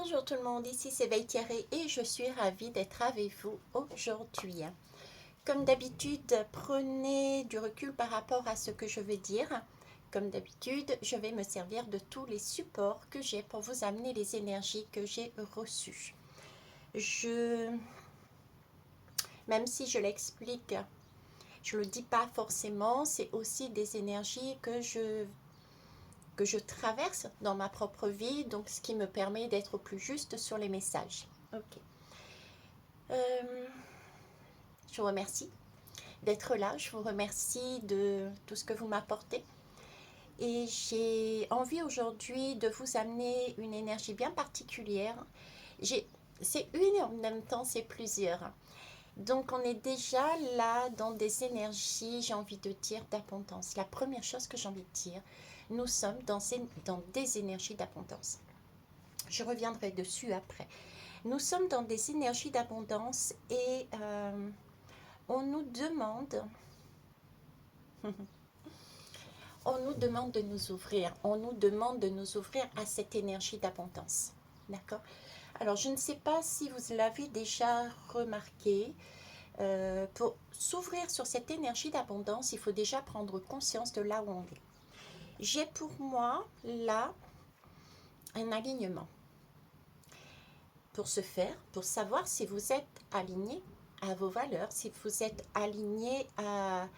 Bonjour tout le monde, ici c'est Veille Thierry et je suis ravie d'être avec vous aujourd'hui. Comme d'habitude, prenez du recul par rapport à ce que je vais dire. Comme d'habitude, je vais me servir de tous les supports que j'ai pour vous amener les énergies que j'ai reçues. Même si je l'explique, je ne le dis pas forcément, c'est aussi des énergies que je traverse dans ma propre vie, donc ce qui me permet d'être plus juste sur les messages. Ok. Je vous remercie d'être là, je vous remercie de tout ce que vous m'apportez. Et j'ai envie aujourd'hui de vous amener une énergie bien particulière. C'est une et en même temps c'est plusieurs. Donc on est déjà là dans des énergies, j'ai envie de dire, d'abondance. La première chose que j'ai envie de dire, nous sommes dans des énergies d'abondance. Je reviendrai dessus après. Nous sommes dans des énergies d'abondance et on nous demande de nous ouvrir. On nous demande de nous ouvrir à cette énergie d'abondance. D'accord? Alors, je ne sais pas si vous l'avez déjà remarqué. Pour s'ouvrir sur cette énergie d'abondance, il faut déjà prendre conscience de là où on est. J'ai pour moi, là, un alignement. Pour ce faire, pour savoir si vous êtes aligné à vos valeurs, si vous êtes aligné à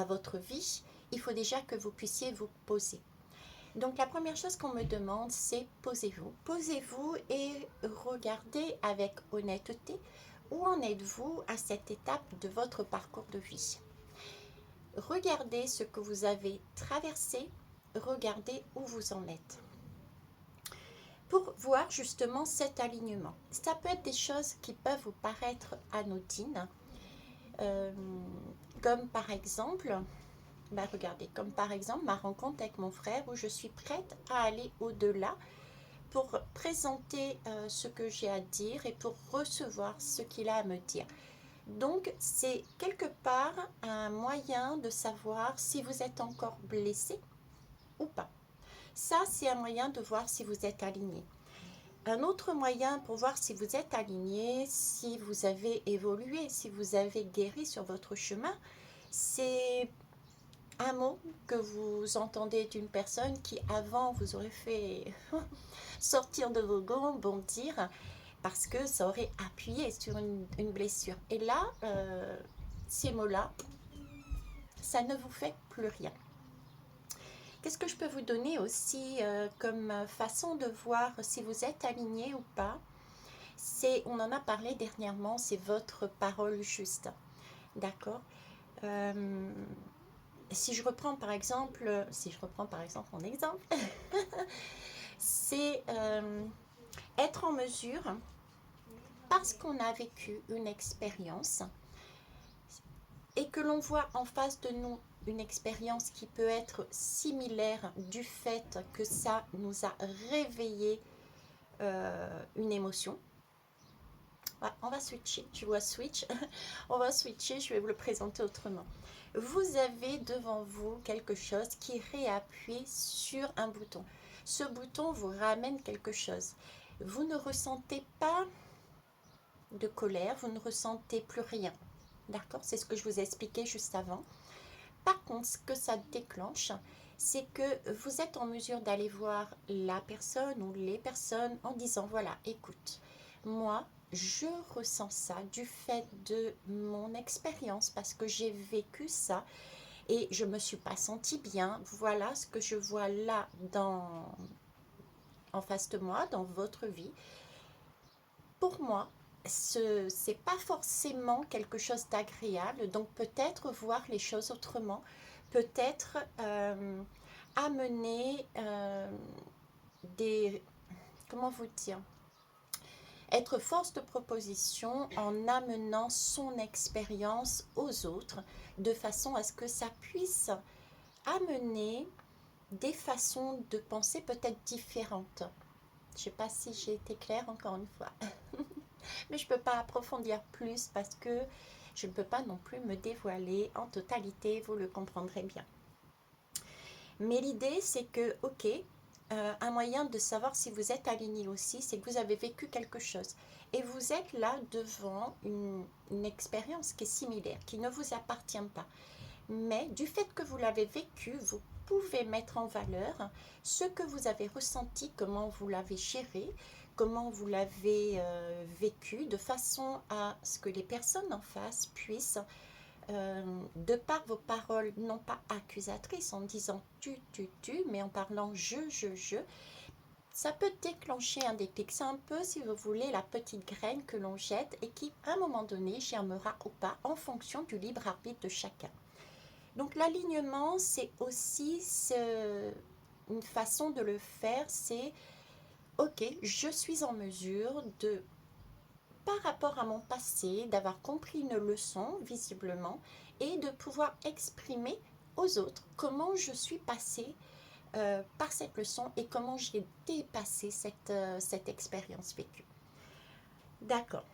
votre vie, il faut déjà que vous puissiez vous poser. Donc la première chose qu'on me demande, c'est posez-vous. Posez-vous et regardez avec honnêteté où en êtes-vous à cette étape de votre parcours de vie. Regardez ce que vous avez traversé, regardez où vous en êtes. Pour voir justement cet alignement. Ça peut être des choses qui peuvent vous paraître anodines, comme par exemple, regardez, comme par exemple ma rencontre avec mon frère où je suis prête à aller au-delà pour présenter ce que j'ai à dire et pour recevoir ce qu'il a à me dire. Donc, c'est quelque part un moyen de savoir si vous êtes encore blessé ou pas. Ça, c'est un moyen de voir si vous êtes aligné. Un autre moyen pour voir si vous êtes aligné, si vous avez évolué, si vous avez guéri sur votre chemin, c'est un mot que vous entendez d'une personne qui avant vous aurait fait sortir de vos gonds, bondir, parce que ça aurait appuyé sur une blessure. Et là, ces mots-là, ça ne vous fait plus rien. Qu'est-ce que je peux vous donner aussi comme façon de voir si vous êtes aligné ou pas? On en a parlé dernièrement, c'est votre parole juste. D'accord? Si je reprends par exemple mon exemple, c'est être en mesure, parce qu'on a vécu une expérience et que l'on voit en face de nous une expérience qui peut être similaire du fait que ça nous a réveillé une émotion. Ouais, on va switcher, je vois switch, on va switcher, je vais vous le présenter autrement. Vous avez devant vous quelque chose qui réappuie sur un bouton. Ce bouton vous ramène quelque chose. Vous ne ressentez pas de colère, vous ne ressentez plus rien. D'accord? C'est ce que je vous ai expliqué juste avant. Par contre, ce que ça déclenche, c'est que vous êtes en mesure d'aller voir la personne ou les personnes en disant, voilà, écoute, moi, je ressens ça du fait de mon expérience parce que j'ai vécu ça et je ne me suis pas sentie bien. Voilà ce que je vois là en face de moi, dans votre vie. Pour moi, ce n'est pas forcément quelque chose d'agréable, donc peut-être voir les choses autrement, peut-être amener comment vous dire, être force de proposition en amenant son expérience aux autres, de façon à ce que ça puisse amener des façons de penser peut-être différentes. Je ne sais pas si j'ai été claire encore une fois. Mais je ne peux pas approfondir plus parce que je ne peux pas non plus me dévoiler en totalité, vous le comprendrez bien. Mais l'idée, c'est que, ok, un moyen de savoir si vous êtes aligné aussi, c'est que vous avez vécu quelque chose. Et vous êtes là devant une expérience qui est similaire, qui ne vous appartient pas. Mais du fait que vous l'avez vécu, vous pouvez mettre en valeur ce que vous avez ressenti, comment vous l'avez géré, comment vous l'avez vécu, de façon à ce que les personnes en face puissent, de par vos paroles, non pas accusatrices, en disant tu, mais en parlant je, ça peut déclencher un déclic. C'est un peu, si vous voulez, la petite graine que l'on jette et qui, à un moment donné, germera ou pas en fonction du libre arbitre de chacun. Donc l'alignement, c'est aussi une façon de le faire, c'est ok, je suis en mesure de, par rapport à mon passé, d'avoir compris une leçon visiblement et de pouvoir exprimer aux autres comment je suis passée par cette leçon et comment j'ai dépassé cette expérience vécue. D'accord.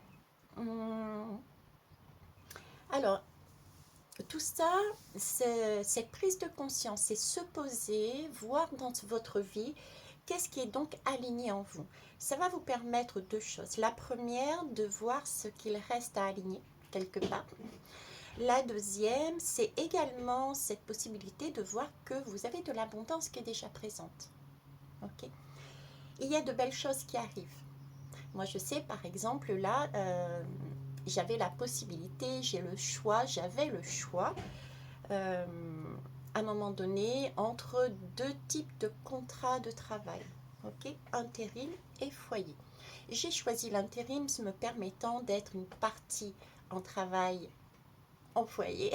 Alors, tout ça, cette prise de conscience, c'est se poser, voir dans votre vie qu'est-ce qui est donc aligné en vous. Ça va vous permettre deux choses. La première, de voir ce qu'il reste à aligner quelque part. La deuxième, c'est également cette possibilité de voir que vous avez de l'abondance qui est déjà présente. Ok. Il y a de belles choses qui arrivent. Moi, je sais, par exemple, là, j'avais la possibilité, j'avais le choix, à un moment donné, entre deux types de contrats de travail, ok, intérim et foyer. J'ai choisi l'intérim me permettant d'être une partie en travail en foyer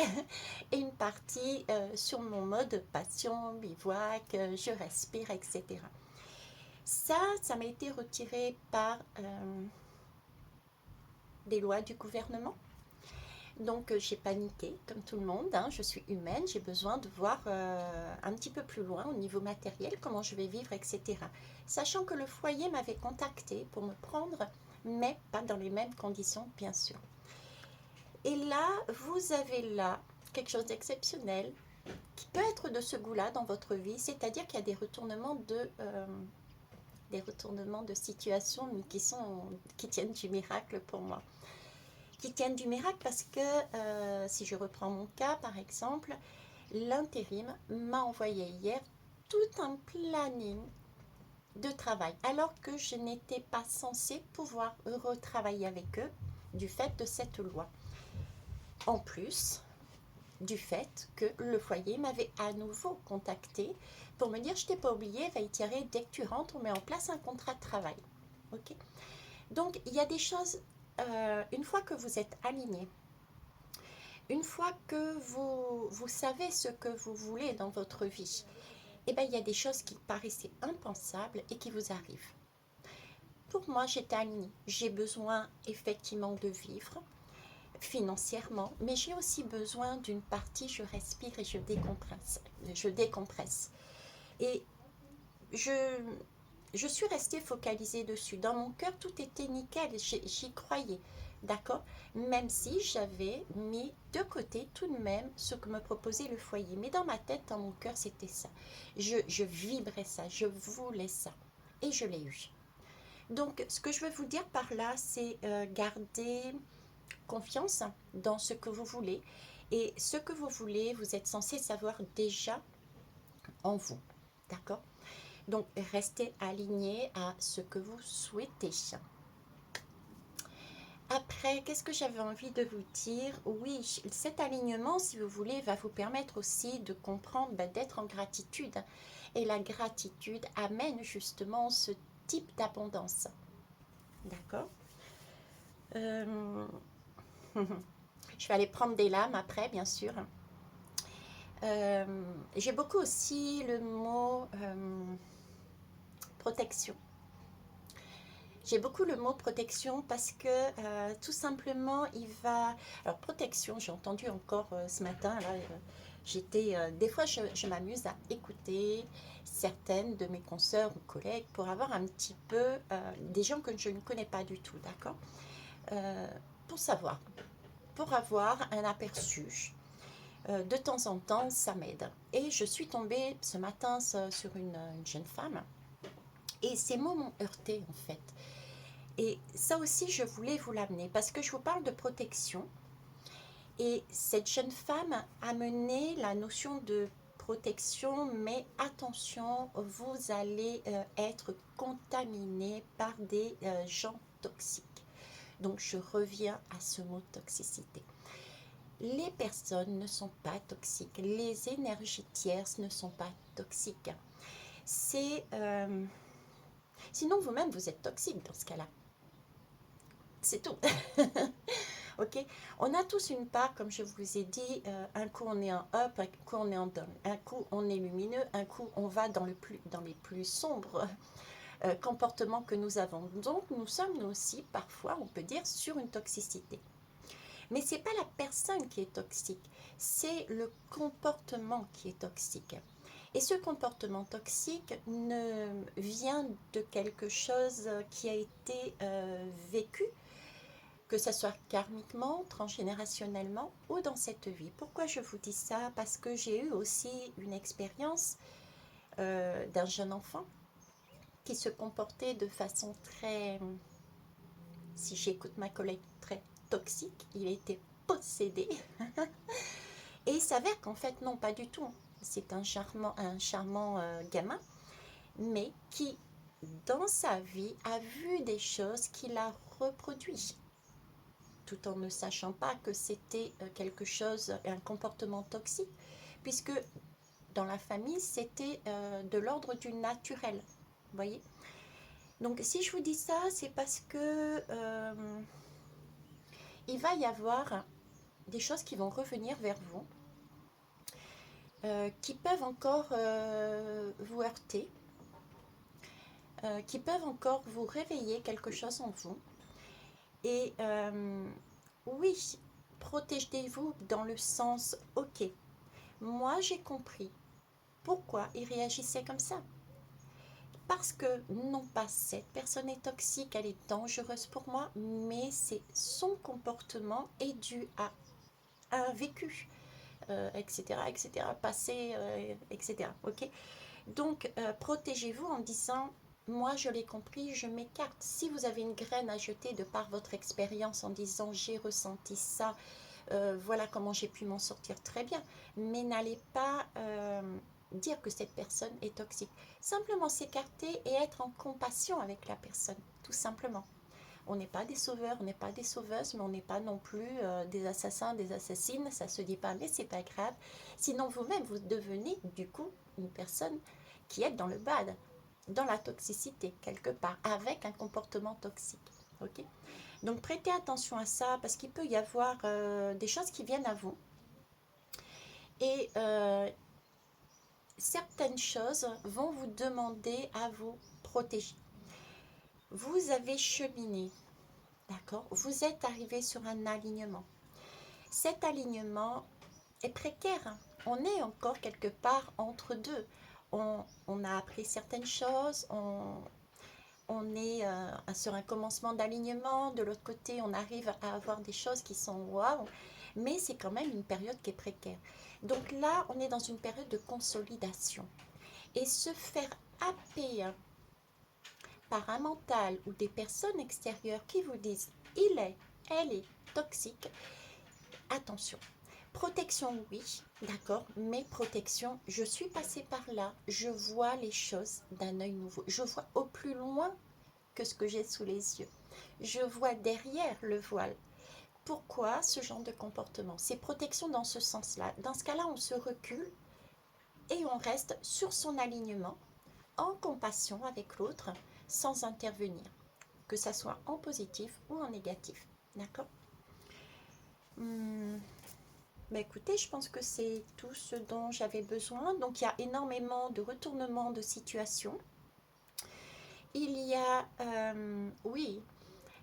et une partie sur mon mode passion, bivouac, je respire, etc. Ça m'a été retiré par des lois du gouvernement. Donc j'ai paniqué, comme tout le monde, hein, je suis humaine, j'ai besoin de voir un petit peu plus loin au niveau matériel, comment je vais vivre, etc. Sachant que le foyer m'avait contacté pour me prendre, mais pas dans les mêmes conditions, bien sûr. Et là, vous avez là quelque chose d'exceptionnel qui peut être de ce goût-là dans votre vie, c'est-à-dire qu'il y a des retournements de situation, mais qui tiennent du miracle pour moi. Qui tiennent du miracle parce que, si je reprends mon cas par exemple, l'intérim m'a envoyé hier tout un planning de travail, alors que je n'étais pas censée pouvoir retravailler avec eux du fait de cette loi. En plus du fait que le foyer m'avait à nouveau contacté pour me dire: je t'ai pas oublié, va y tirer, dès que tu rentres, on met en place un contrat de travail. Ok. Donc il y a des choses, une fois que vous êtes aligné, une fois que vous savez ce que vous voulez dans votre vie, eh bien, il y a des choses qui paraissaient impensables et qui vous arrivent. Pour moi, j'étais alignée. J'ai besoin effectivement de vivre financièrement, mais j'ai aussi besoin d'une partie, je respire et je décompresse. Et je suis restée focalisée dessus. Dans mon cœur, tout était nickel, j'y croyais, d'accord. Même si j'avais mis de côté tout de même ce que me proposait le foyer. Mais dans ma tête, dans mon cœur, c'était ça. Je vibrais ça, je voulais ça. Et je l'ai eu. Donc, ce que je veux vous dire par là, c'est garder confiance dans ce que vous voulez. Et ce que vous voulez, vous êtes censé savoir déjà en vous, d'accord. Donc, restez aligné à ce que vous souhaitez. Après, qu'est-ce que j'avais envie de vous dire? Oui, cet alignement, si vous voulez, va vous permettre aussi de comprendre, d'être en gratitude. Et la gratitude amène justement ce type d'abondance. D'accord. Je vais aller prendre des lames après, bien sûr. J'ai beaucoup aussi le mot protection. J'ai beaucoup le mot protection parce que tout simplement il va... Alors protection, j'ai entendu encore ce matin, là, des fois je m'amuse à écouter certaines de mes consoeurs ou collègues pour avoir un petit peu des gens que je ne connais pas du tout, d'accord. Euh, pour savoir, pour avoir un aperçu. De temps en temps, ça m'aide. Et je suis tombée ce matin sur une jeune femme Et ces mots m'ont heurté en fait. Et ça aussi, je voulais vous l'amener parce que je vous parle de protection. Et cette jeune femme a mené la notion de protection, mais attention, vous allez être contaminé par des gens toxiques. Donc, je reviens à ce mot toxicité. Les personnes ne sont pas toxiques. Les énergies tierces ne sont pas toxiques. C'est... Sinon, vous-même, vous êtes toxique dans ce cas-là. C'est tout. Ok, on a tous une part, comme je vous ai dit, un coup on est en up, un coup on est en down, un coup on est lumineux, un coup on va dans les plus sombres comportements que nous avons. Donc nous sommes nous aussi parfois, on peut dire, sur une toxicité. Mais c'est pas la personne qui est toxique, c'est le comportement qui est toxique. Et ce comportement toxique ne vient de quelque chose qui a été vécu, que ce soit karmiquement, transgénérationnellement ou dans cette vie. Pourquoi je vous dis ça? Parce que j'ai eu aussi une expérience d'un jeune enfant qui se comportait de façon très, si j'écoute ma collègue, très toxique. Il était possédé. Et il s'avère qu'en fait, non, pas du tout. C'est un charmant gamin, mais qui, dans sa vie, a vu des choses qu'il a reproduites, tout en ne sachant pas que c'était quelque chose, un comportement toxique, puisque dans la famille, c'était de l'ordre du naturel. Vous voyez? Donc, si je vous dis ça, c'est parce que il va y avoir des choses qui vont revenir vers vous, qui peuvent encore vous heurter, qui peuvent encore vous réveiller quelque chose en vous. Et oui, protégez-vous dans le sens, ok, moi j'ai compris pourquoi il réagissait comme ça. Parce que non pas cette personne est toxique, elle est dangereuse pour moi, mais c'est son comportement est dû à un vécu, etc., etc., passé, etc. Ok. Donc protégez-vous en disant, moi je l'ai compris, je m'écarte. Si vous avez une graine à jeter de par votre expérience en disant j'ai ressenti ça, voilà comment j'ai pu m'en sortir, très bien, mais n'allez pas dire que cette personne est toxique. Simplement s'écarter et être en compassion avec la personne, tout simplement. On n'est pas des sauveurs, on n'est pas des sauveuses, mais on n'est pas non plus des assassins, des assassines, ça se dit pas, mais c'est pas grave. Sinon vous-même, vous devenez du coup une personne qui est dans le bad, dans la toxicité, quelque part, avec un comportement toxique. Ok. Donc prêtez attention à ça parce qu'il peut y avoir des choses qui viennent à vous et certaines choses vont vous demander à vous protéger. Vous avez cheminé, d'accord? Vous êtes arrivé sur un alignement. Cet alignement est précaire. On est encore quelque part entre deux. On a appris certaines choses, on est sur un commencement d'alignement, de l'autre côté on arrive à avoir des choses qui sont waouh, mais c'est quand même une période qui est précaire. Donc là on est dans une période de consolidation et se faire happer par un mental ou des personnes extérieures qui vous disent elle est toxique, attention. Protection, oui, d'accord, mais protection, je suis passée par là, je vois les choses d'un œil nouveau, je vois au plus loin que ce que j'ai sous les yeux. Je vois derrière le voile. Pourquoi ce genre de comportement? C'est protection dans ce sens-là. Dans ce cas-là, on se recule et on reste sur son alignement, en compassion avec l'autre, sans intervenir, que ça soit en positif ou en négatif. D'accord? Bah écoutez, je pense que c'est tout ce dont j'avais besoin. Donc il y a énormément de retournements de situation. Il y a, oui,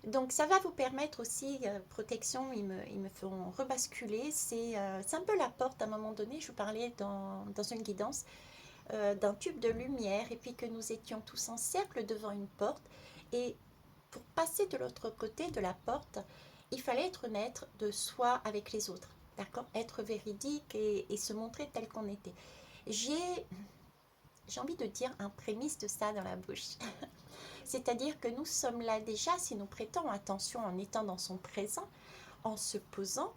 donc ça va vous permettre aussi, protection, ils me font rebasculer. C'est un peu la porte à un moment donné, je vous parlais dans une guidance d'un tube de lumière et puis que nous étions tous en cercle devant une porte. Et pour passer de l'autre côté de la porte, il fallait être honnête de soi avec les autres, d'accord? Être véridique et se montrer tel qu'on était. J'ai j'ai envie de dire un prémisse de ça dans la bouche. C'est-à-dire que nous sommes là déjà si nous prêtons attention en étant dans son présent, en se posant,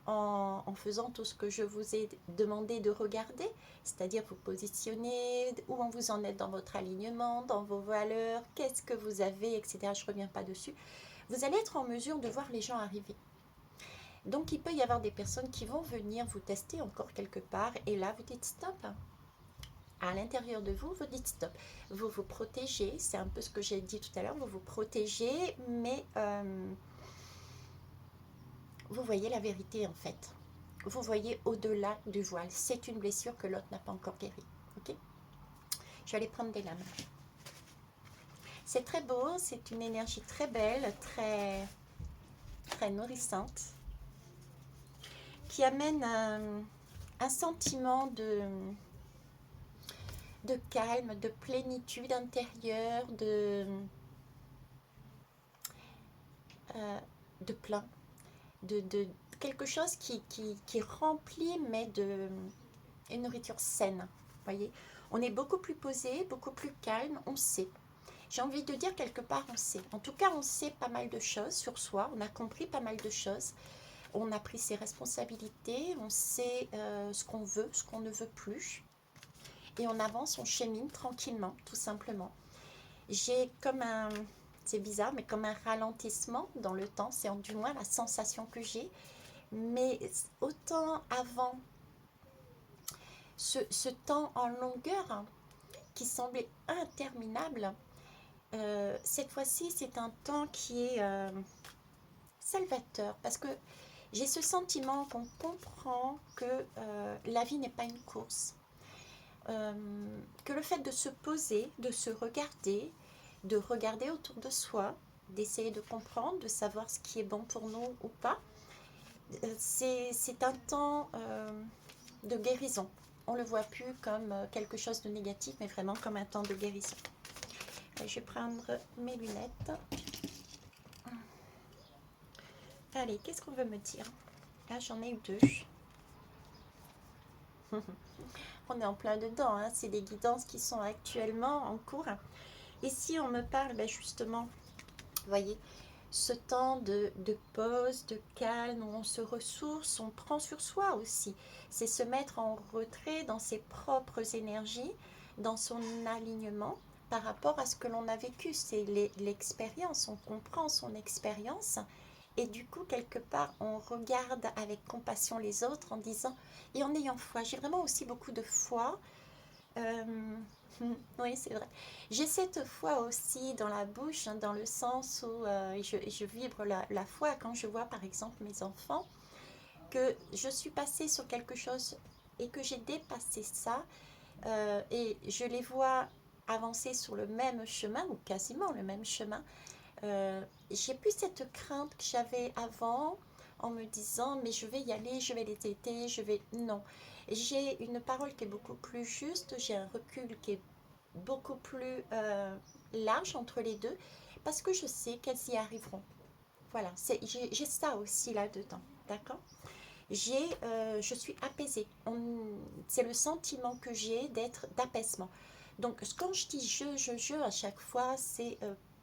en faisant tout ce que je vous ai demandé de regarder, c'est-à-dire vous positionner, où vous en êtes dans votre alignement, dans vos valeurs, qu'est-ce que vous avez, etc. Je ne reviens pas dessus. Vous allez être en mesure de voir les gens arriver. Donc il peut y avoir des personnes qui vont venir vous tester encore quelque part et là vous dites stop. À l'intérieur de vous, vous dites stop. Vous vous protégez, c'est un peu ce que j'ai dit tout à l'heure, vous vous protégez, mais vous voyez la vérité en fait. Vous voyez au-delà du voile. C'est une blessure que l'autre n'a pas encore guérie. Ok? Je vais aller prendre des lames. C'est très beau, c'est une énergie très belle, très nourrissante, qui amène un sentiment de calme, de plénitude intérieure, de plein, de quelque chose qui remplit, mais de une nourriture saine. Voyez, on est beaucoup plus posé, beaucoup plus calme, on sait. J'ai envie de dire quelque part, on sait. En tout cas, on sait pas mal de choses sur soi, on a compris pas mal de choses, on a pris ses responsabilités, on sait ce qu'on veut, ce qu'on ne veut plus. Et on avance, on chemine tranquillement, tout simplement. J'ai comme un, c'est bizarre, mais comme un ralentissement dans le temps, c'est du moins la sensation que j'ai. Mais autant avant, ce temps en longueur qui semblait interminable, cette fois-ci, c'est un temps qui est salvateur. Parce que j'ai ce sentiment qu'on comprend que la vie n'est pas une course. Que le fait de se poser, de se regarder, de regarder autour de soi, d'essayer de comprendre, de savoir ce qui est bon pour nous ou pas, c'est un temps de guérison. On ne le voit plus comme quelque chose de négatif, mais vraiment comme un temps de guérison. Je vais prendre mes lunettes. Allez, qu'est-ce qu'on veut me dire? Là, j'en ai eu deux. On est en plein dedans, hein. C'est des guidances qui sont actuellement en cours. Et si on me parle, ben justement, vous voyez, ce temps de pause, de calme, où on se ressource, on prend sur soi aussi. C'est se mettre en retrait dans ses propres énergies, dans son alignement par rapport à ce que l'on a vécu. C'est l'expérience, on comprend son expérience. Et du coup, quelque part, on regarde avec compassion les autres en disant, et en ayant foi. J'ai vraiment aussi beaucoup de foi. Oui, c'est vrai. J'ai cette foi aussi dans la bouche, hein, dans le sens où je vibre la foi quand je vois par exemple mes enfants, que je suis passée sur quelque chose et que j'ai dépassé ça, et je les vois avancer sur le même chemin ou quasiment le même chemin. J'ai plus cette crainte que j'avais avant en me disant mais je vais y aller, je vais les aider, je vais... Non, j'ai une parole qui est beaucoup plus juste, j'ai un recul qui est beaucoup plus large entre les deux parce que je sais qu'elles y arriveront. Voilà, j'ai ça aussi là-dedans, d'accord. Je suis apaisée. C'est le sentiment que j'ai d'être d'apaisement. Donc, quand je dis je, à chaque fois, c'est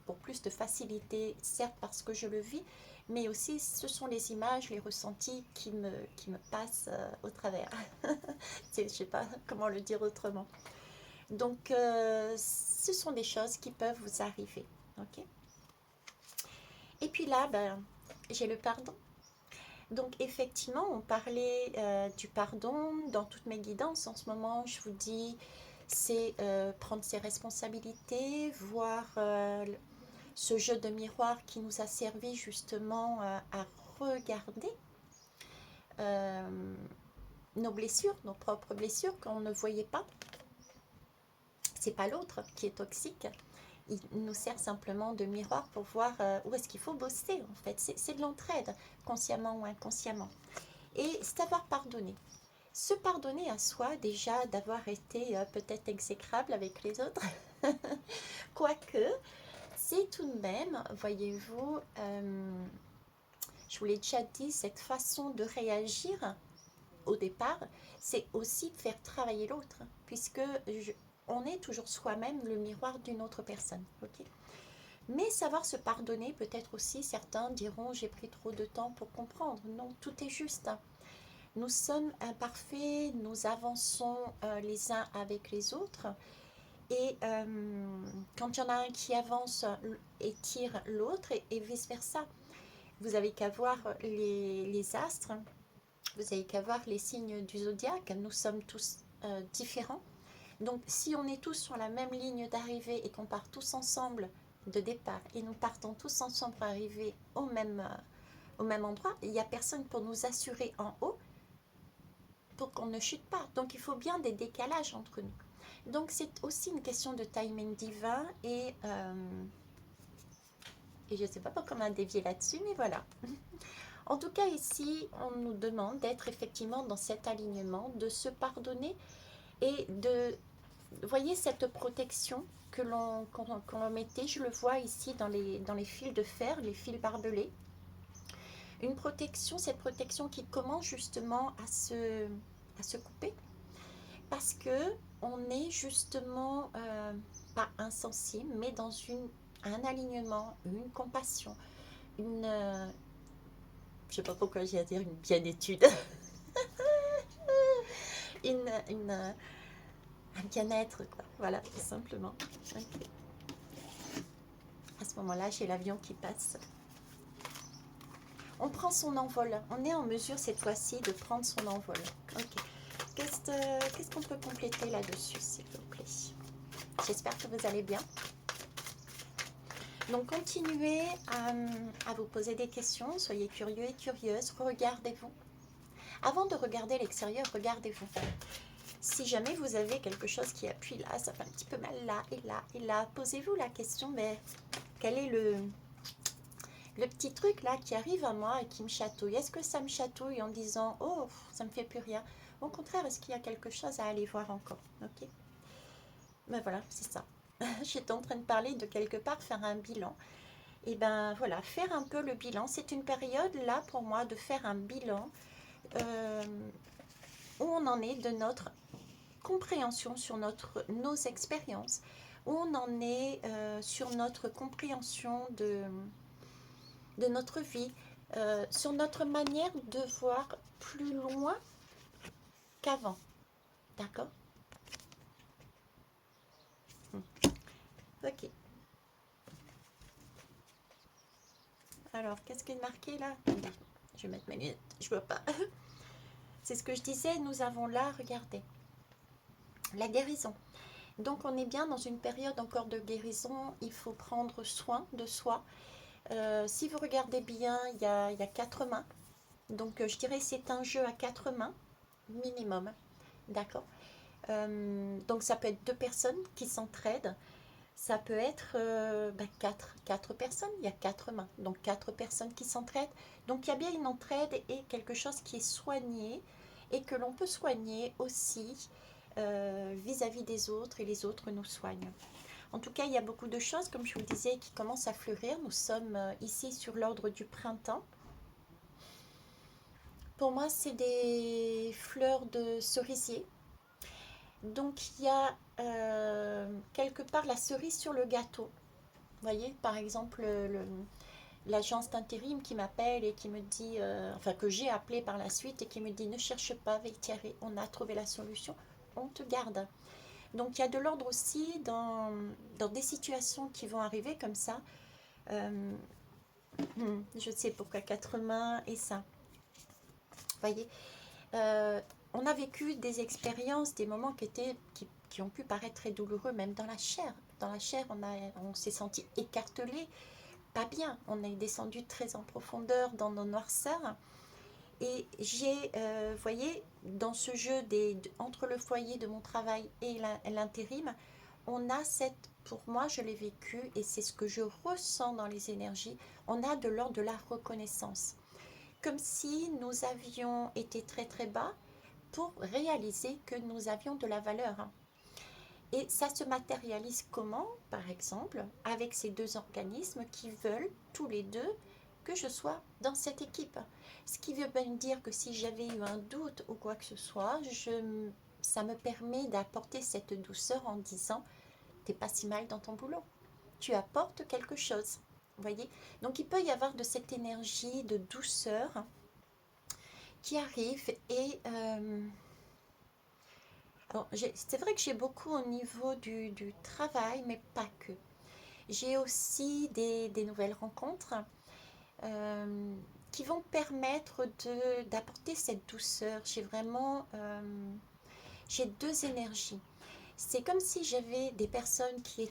pour plus de facilité, certes parce que je le vis, mais aussi ce sont les images, les ressentis qui me passent au travers. Je ne sais pas comment le dire autrement. Donc, ce sont des choses qui peuvent vous arriver. Ok. Et puis là, ben, j'ai le pardon. Donc, effectivement, on parlait du pardon dans toutes mes guidances. En ce moment, je vous dis, c'est prendre ses responsabilités, voir ce jeu de miroir qui nous a servi justement à regarder nos blessures, nos propres blessures qu'on ne voyait pas. C'est pas l'autre qui est toxique. Il nous sert simplement de miroir pour voir où est-ce qu'il faut bosser en fait. C'est de l'entraide, consciemment ou inconsciemment. Et savoir pardonner. Se pardonner à soi déjà d'avoir été peut-être exécrable avec les autres. Quoique, c'est tout de même, voyez-vous, je vous l'ai déjà dit, cette façon de réagir au départ, c'est aussi faire travailler l'autre. Puisque on est toujours soi-même le miroir d'une autre personne. Ok. Mais savoir se pardonner, peut-être aussi, certains diront j'ai pris trop de temps pour comprendre. Non, tout est juste. Nous sommes imparfaits, nous avançons les uns avec les autres. Et quand il y en a un qui avance et tire l'autre, et vice-versa. Vous avez qu'à voir les astres, vous avez qu'à voir les signes du zodiaque. Nous sommes tous différents. Donc si on est tous sur la même ligne d'arrivée et qu'on part tous ensemble de départ et nous partons tous ensemble pour arriver au même endroit, il n'y a personne pour nous assurer en haut pour qu'on ne chute pas. Donc il faut bien des décalages entre nous. Donc c'est aussi une question de timing divin et je ne sais pas comment dévier là-dessus, mais voilà. En tout cas ici, on nous demande d'être effectivement dans cet alignement, de se pardonner et de... Vous voyez cette protection que l'on mettait, je le vois ici dans les fils de fer, les fils barbelés. Une protection, cette protection qui commence justement à se couper. Parce que on est justement pas insensible, mais dans un alignement, une compassion, une... je sais pas pourquoi j'ai à dire une bien-étude. Un bien-être, quoi. Voilà, tout simplement. Okay. À ce moment-là, j'ai l'avion qui passe. On prend son envol. On est en mesure cette fois-ci de prendre son envol. Ok. Qu'est-ce qu'on peut compléter là-dessus, s'il vous plaît? J'espère que vous allez bien. Donc, continuez à vous poser des questions. Soyez curieux et curieuse. Regardez-vous. Avant de regarder l'extérieur, regardez-vous. Si jamais vous avez quelque chose qui appuie là, ça fait un petit peu mal là et là et là, posez-vous la question, mais quel est le petit truc là qui arrive à moi et qui me chatouille? Est-ce que ça me chatouille en disant, oh, ça me fait plus rien? Au contraire, est-ce qu'il y a quelque chose à aller voir encore? Ok. Ben voilà, c'est ça. J'étais en train de parler de quelque part faire un bilan. Et ben voilà, faire un peu le bilan. C'est une période là pour moi de faire un bilan où on en est de notre compréhension sur nos expériences, où on en est sur notre compréhension de notre vie, sur notre manière de voir plus loin qu'avant. D'accord? Ok. Alors, qu'est-ce qui est marqué là? Je vais mettre mes lunettes, je vois pas. C'est ce que je disais, nous avons là, regardez, la guérison. Donc on est bien dans une période encore de guérison, il faut prendre soin de soi. Si vous regardez bien, il y a 4 mains. Donc je dirais c'est un jeu à 4 mains, minimum. D'accord. Donc ça peut être 2 personnes qui s'entraident. Ça peut être 4 personnes, il y a 4 mains. Donc 4 personnes qui s'entraident. Donc il y a bien une entraide et quelque chose qui est soigné et que l'on peut soigner aussi vis-à-vis des autres et les autres nous soignent. En tout cas, il y a beaucoup de choses, comme je vous le disais, qui commencent à fleurir. Nous sommes ici sur l'ordre du printemps. Pour moi, c'est des fleurs de cerisier. Donc, il y a quelque part la cerise sur le gâteau. Vous voyez, par exemple, l'agence d'intérim qui m'appelle et qui me dit, enfin que j'ai appelé par la suite et qui me dit ne cherche pas, Thierry, on a trouvé la solution, on te garde. Donc il y a de l'ordre aussi dans des situations qui vont arriver comme ça. Je sais pourquoi 4 mains et ça. Vous voyez, on a vécu des expériences, des moments qui ont pu paraître très douloureux, même dans la chair. Dans la chair, on s'est senti écartelé, pas bien. On est descendu très en profondeur dans nos noirceurs. Et j'ai, vous voyez, dans ce jeu entre le foyer de mon travail et l'intérim, on a pour moi, je l'ai vécu et c'est ce que je ressens dans les énergies, on a de l'ordre de la reconnaissance. Comme si nous avions été très très bas pour réaliser que nous avions de la valeur. Et ça se matérialise comment? Par exemple, avec ces 2 organismes qui veulent tous les deux que je sois dans cette équipe. Ce qui veut bien dire que si j'avais eu un doute ou quoi que ce soit, ça me permet d'apporter cette douceur en disant, t'es pas si mal dans ton boulot. Tu apportes quelque chose. Vous voyez? Donc il peut y avoir de cette énergie de douceur qui arrive et c'est vrai que j'ai beaucoup au niveau du travail, mais pas que. J'ai aussi des nouvelles rencontres qui vont permettre d'apporter cette douceur. J'ai deux énergies. C'est comme si j'avais des personnes qui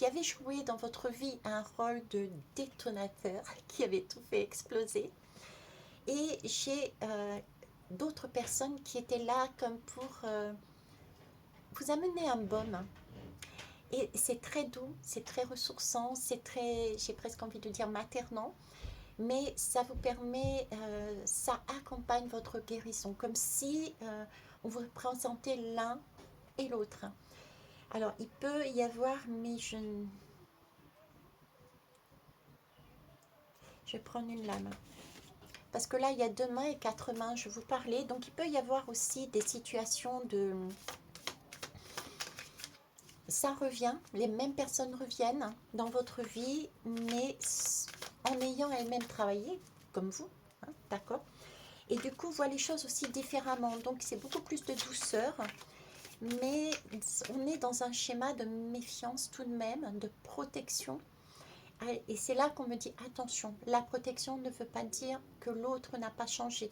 avaient joué dans votre vie un rôle de détonateur, qui avaient tout fait exploser. Et j'ai d'autres personnes qui étaient là comme pour vous amener un baume. Et c'est très doux, c'est très ressourçant, c'est très, j'ai presque envie de dire maternant, mais ça vous permet, ça accompagne votre guérison, comme si on vous présentait l'un et l'autre. Alors, il peut y avoir, mais je vais prendre une lame. Parce que là, il y a 2 mains et 4 mains, je vous parlais. Donc, il peut y avoir aussi des situations de... Ça revient, les mêmes personnes reviennent dans votre vie, mais en ayant elles-mêmes travaillé, comme vous, hein, d'accord? Et du coup, voit les choses aussi différemment. Donc, c'est beaucoup plus de douceur, mais on est dans un schéma de méfiance tout de même, de protection. Et c'est là qu'on me dit, attention, la protection ne veut pas dire que l'autre n'a pas changé,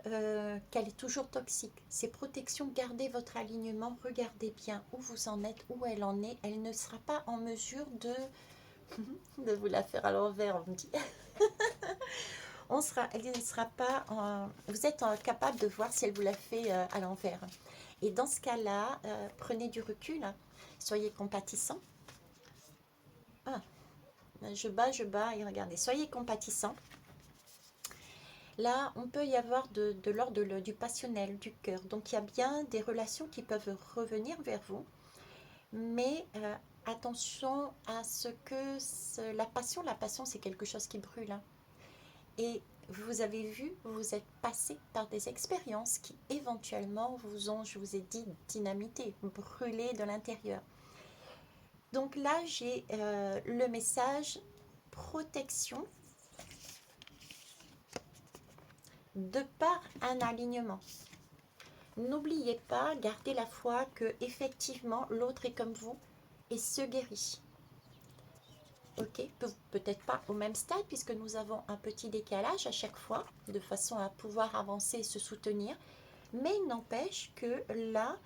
qu'elle est toujours toxique. Ces protections, gardez votre alignement, regardez bien où vous en êtes, où elle en est. Elle ne sera pas en mesure de vous la faire à l'envers, on me dit. Elle ne sera pas vous êtes capable de voir si elle vous la fait à l'envers. Et dans ce cas-là, prenez du recul, soyez compatissant. Ah, je bats et regardez, soyez compatissant. Là, on peut y avoir de l'ordre du passionnel, du cœur. Donc, il y a bien des relations qui peuvent revenir vers vous. Mais attention à ce que la passion, c'est quelque chose qui brûle. Hein. Et vous avez vu, vous êtes passé par des expériences qui éventuellement vous ont, je vous ai dit, dynamité, brûlé de l'intérieur. Donc là, j'ai le message protection de par un alignement. N'oubliez pas, gardez la foi que effectivement l'autre est comme vous et se guérit. Ok, peut-être pas au même stade puisque nous avons un petit décalage à chaque fois de façon à pouvoir avancer et se soutenir. Mais il n'empêche que là,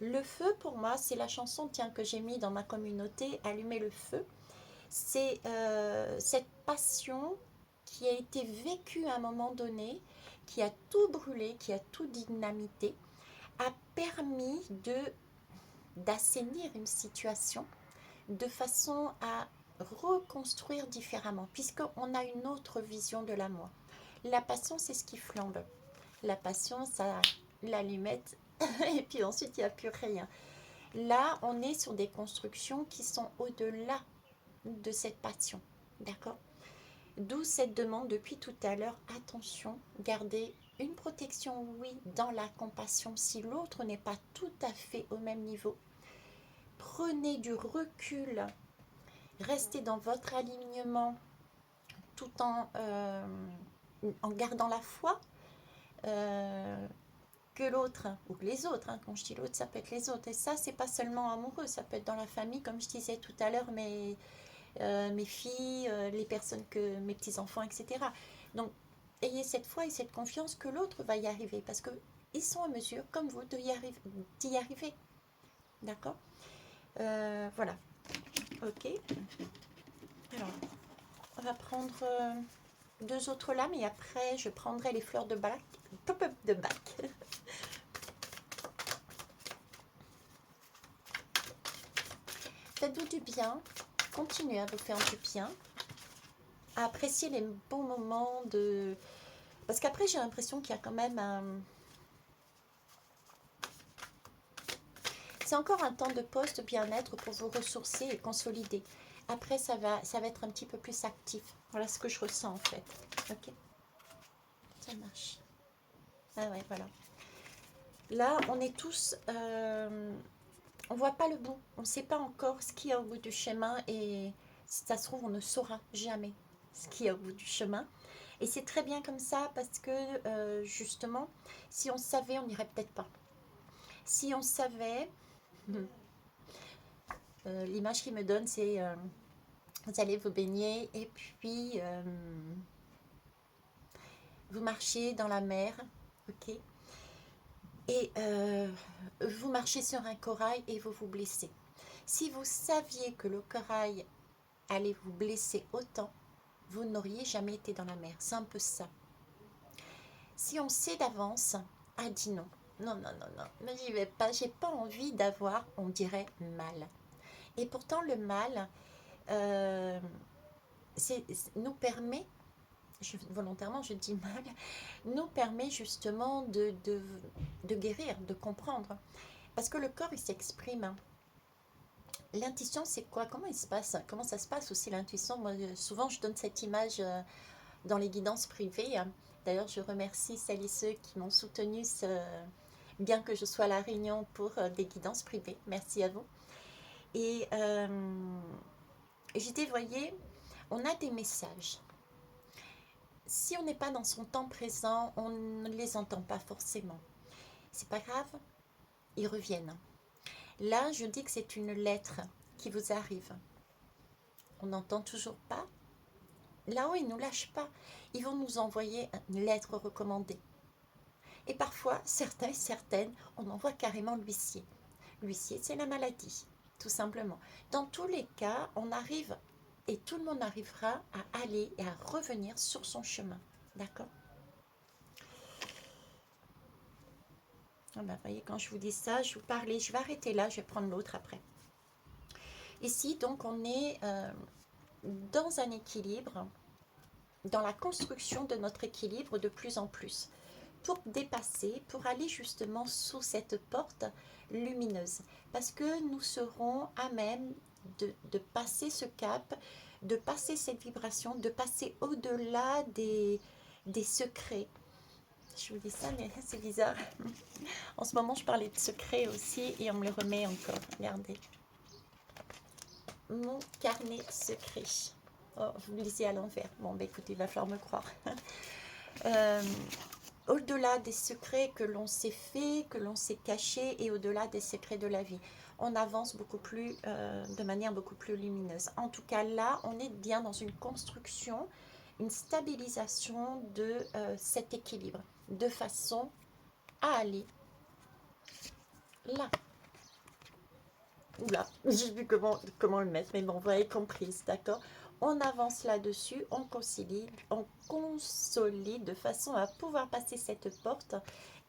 le feu pour moi, c'est la chanson que j'ai mis dans ma communauté, Allumer le feu. C'est cette passion qui a été vécue à un moment donné, qui a tout brûlé, qui a tout dynamité, a permis d'assainir une situation de façon à reconstruire différemment, puisqu'on a une autre vision de l'amour. La passion, c'est ce qui flambe. La passion, ça l'allumette, et puis ensuite, il n'y a plus rien. Là, on est sur des constructions qui sont au-delà de cette passion. D'accord? D'où cette demande depuis tout à l'heure, attention, gardez une protection, oui, dans la compassion, si l'autre n'est pas tout à fait au même niveau. Prenez du recul, restez dans votre alignement tout en gardant la foi que l'autre, ou que les autres, hein, quand je dis l'autre, ça peut être les autres. Et ça, c'est pas seulement amoureux, ça peut être dans la famille, comme je disais tout à l'heure, mes filles, les personnes mes petits-enfants, etc. Donc, ayez cette foi et cette confiance que l'autre va y arriver, parce qu'ils sont en mesure, comme vous, d'y arriver. D'accord? Voilà. Ok. Alors, on va prendre 2 autres lames et après, je prendrai les fleurs de bac. De bac. Faites-vous du bien. Continuez à vous faire du bien. À apprécier les bons moments de... Parce qu'après, j'ai l'impression qu'il y a quand même un... C'est encore un temps de pause, de bien-être pour vous ressourcer et consolider. Après, ça va être un petit peu plus actif. Voilà ce que je ressens en fait. Ok, ça marche. Ah ouais, voilà. Là, on est tous... on voit pas le bout. On ne sait pas encore ce qu'il y a au bout du chemin. Et si ça se trouve, on ne saura jamais ce qu'il y a au bout du chemin. Et c'est très bien comme ça parce que, justement, si on savait, on n'irait peut-être pas. Si on savait... l'image qu'il me donne, c'est... vous allez vous baigner et puis vous marchez dans la mer, ok, et vous marchez sur un corail et vous vous blessez. Si vous saviez que le corail allait vous blesser autant, vous n'auriez jamais été dans la mer. C'est un peu ça. Si on sait d'avance, ah dis non, non, non, non, non, mais j'y vais pas, j'ai pas envie d'avoir, on dirait, mal. Et pourtant le mal euh, nous permet, volontairement je dis mal, nous permet justement de guérir, de comprendre. Parce que le corps, il s'exprime. L'intuition, c'est quoi? Comment il se passe? Comment ça se passe aussi l'intuition? Moi, souvent, je donne cette image dans les guidances privées. D'ailleurs, je remercie celles et ceux qui m'ont soutenue, bien que je sois à La Réunion pour des guidances privées. Merci à vous. Et j'ai dit, voyez, on a des messages. Si on n'est pas dans son temps présent, on ne les entend pas forcément. C'est pas grave, ils reviennent. Là, je dis que c'est une lettre qui vous arrive. On n'entend toujours pas. Là-haut, ils ne nous lâchent pas. Ils vont nous envoyer une lettre recommandée. Et parfois, certains et certaines, on envoie carrément l'huissier. L'huissier, c'est la maladie, tout simplement. Dans tous les cas, on arrive, et tout le monde arrivera à aller et à revenir sur son chemin. D'accord? Ah ben, voyez, quand je vous dis ça, je vous parlais, je vais arrêter là, je vais prendre l'autre après. Ici, donc, on est dans un équilibre, dans la construction de notre équilibre de plus en plus, pour dépasser, pour aller justement sous cette porte lumineuse. Parce que nous serons à même de passer ce cap, de passer cette vibration, de passer au-delà des secrets. Je vous dis ça, mais c'est bizarre. En ce moment, je parlais de secrets aussi et on me les remet encore. Regardez. Mon carnet secret. Oh, vous le lisez à l'envers. Bon, bah écoutez, il va falloir me croire. Au-delà des secrets que l'on s'est fait, que l'on s'est caché, et au-delà des secrets de la vie, on avance beaucoup plus, de manière beaucoup plus lumineuse. En tout cas, là, on est bien dans une construction, une stabilisation de cet équilibre, de façon à aller là. Oula, je ne sais plus comment le mettre, mais bon, vous avez compris, d'accord? On avance là-dessus, on consolide de façon à pouvoir passer cette porte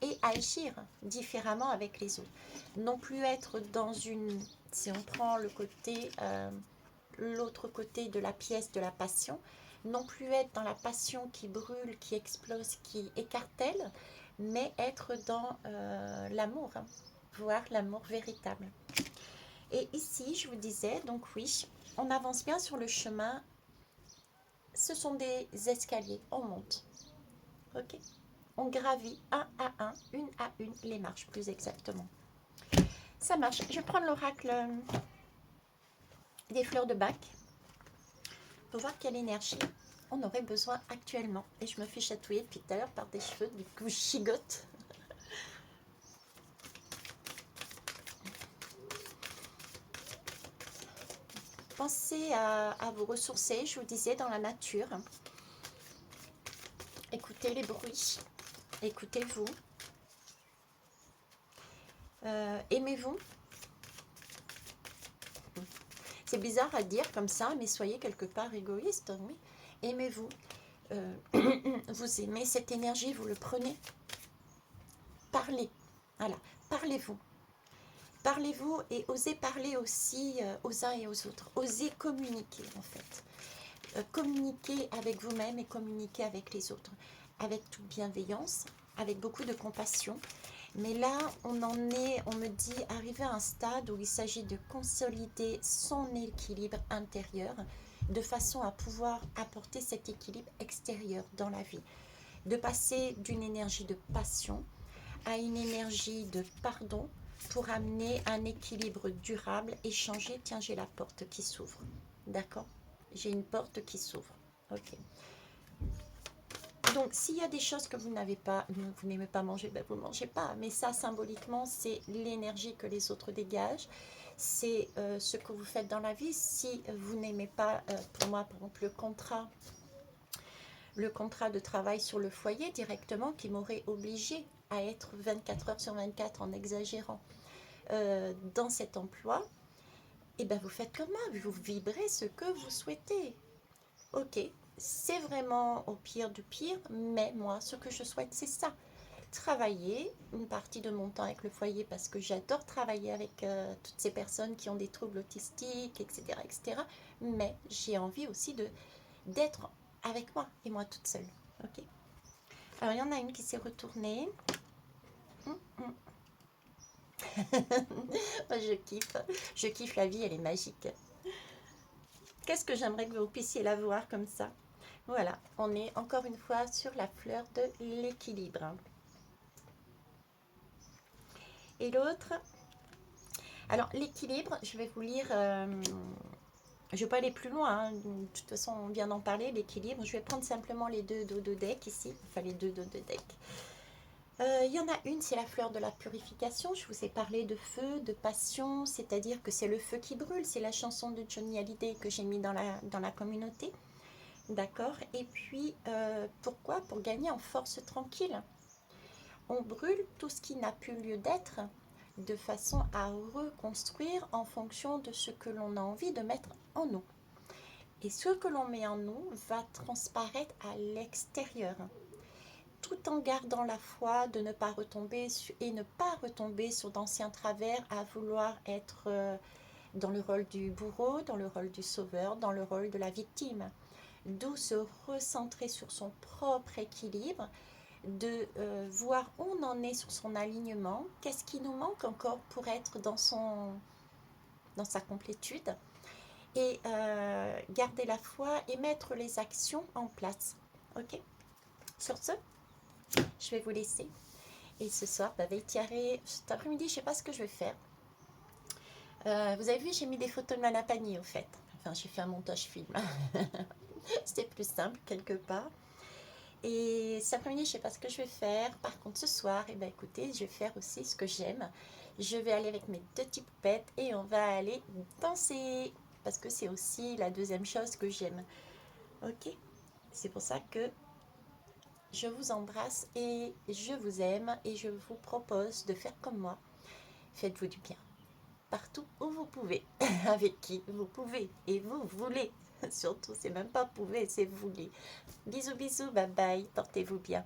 et agir différemment avec les autres. Non plus être dans une... Si on prend le côté, l'autre côté de la pièce de la passion, non plus être dans la passion qui brûle, qui explose, qui écartèle, mais être dans l'amour, hein, voir l'amour véritable. Et ici, je vous disais, donc oui, on avance bien sur le chemin. Ce sont des escaliers, on monte. Ok? On gravit un à une les marches, plus exactement. Ça marche. Je vais prendre l'oracle des fleurs de Bach pour voir quelle énergie on aurait besoin actuellement. Et je me fais chatouiller depuis tout à l'heure par des cheveux, du coup je chigote. Pensez à vous ressourcer, je vous disais, dans la nature. Écoutez les bruits, écoutez-vous, aimez-vous. C'est bizarre à dire comme ça, mais soyez quelque part égoïste, oui. Aimez-vous, vous aimez cette énergie, vous le prenez. Parlez, voilà, parlez-vous. Parlez-vous et osez parler aussi aux uns et aux autres. Osez communiquer en fait. Communiquer avec vous-même et communiquer avec les autres. Avec toute bienveillance, avec beaucoup de compassion. Mais là, on en est, on me dit, arrivé à un stade où il s'agit de consolider son équilibre intérieur de façon à pouvoir apporter cet équilibre extérieur dans la vie. De passer d'une énergie de passion à une énergie de pardon pour amener un équilibre durable et changer. Tiens, j'ai la porte qui s'ouvre. D'accord? J'ai une porte qui s'ouvre. Ok. Donc, s'il y a des choses que vous n'avez pas, vous n'aimez pas manger, ben vous ne mangez pas. Mais ça, symboliquement, c'est l'énergie que les autres dégagent. C'est ce que vous faites dans la vie. Si vous n'aimez pas, pour moi, par exemple, le contrat de travail sur le foyer directement qui m'aurait obligé à être 24 heures sur 24 en exagérant dans cet emploi, et ben vous faites comme moi, vous vibrez ce que vous souhaitez. Ok, c'est vraiment au pire du pire, mais moi, ce que je souhaite, c'est ça. Travailler une partie de mon temps avec le foyer parce que j'adore travailler avec toutes ces personnes qui ont des troubles autistiques, etc., etc. Mais j'ai envie aussi d'être avec moi et moi toute seule. Ok. Alors, il y en a une qui s'est retournée. Je kiffe la vie, elle est magique. Qu'est-ce que j'aimerais que vous puissiez la voir comme ça. Voilà, on est encore une fois sur la fleur de l'équilibre. Et l'autre, alors l'équilibre, je vais vous lire, je ne vais pas aller plus loin, hein. De toute façon on vient d'en parler, l'équilibre. Je vais prendre simplement les deux dos de deck ici, enfin les deux dos de deck. Il y en a une, c'est la fleur de la purification. Je vous ai parlé de feu, de passion, c'est-à-dire que c'est le feu qui brûle. C'est la chanson de Johnny Hallyday que j'ai mis dans la communauté. D'accord. Et puis, pourquoi? Pour gagner en force tranquille. On brûle tout ce qui n'a plus lieu d'être de façon à reconstruire en fonction de ce que l'on a envie de mettre en nous. Et ce que l'on met en nous va transparaître à l'extérieur, tout en gardant la foi de ne pas retomber et ne pas retomber sur d'anciens travers à vouloir être dans le rôle du bourreau, dans le rôle du sauveur, dans le rôle de la victime. D'où se recentrer sur son propre équilibre, de voir où on en est sur son alignement, qu'est-ce qui nous manque encore pour être dans sa complétude, et garder la foi et mettre les actions en place. Ok. Sur ce, je vais vous laisser. Et ce soir, Veitiaré, cet après-midi, je ne sais pas ce que je vais faire. Vous avez vu, j'ai mis des photos de Manapani au fait. Enfin, j'ai fait un montage film. C'était plus simple quelque part. Et cet après-midi, je ne sais pas ce que je vais faire. Par contre, ce soir, eh ben, écoutez, je vais faire aussi ce que j'aime. Je vais aller avec mes deux petites poupettes et on va aller danser. Parce que c'est aussi la deuxième chose que j'aime. Ok. C'est pour ça que je vous embrasse et je vous aime et je vous propose de faire comme moi. Faites-vous du bien. Partout où vous pouvez. Avec qui vous pouvez. Et vous voulez. Surtout, c'est même pas pouvez, c'est voulez. Bisous, bisous, bye bye. Portez-vous bien.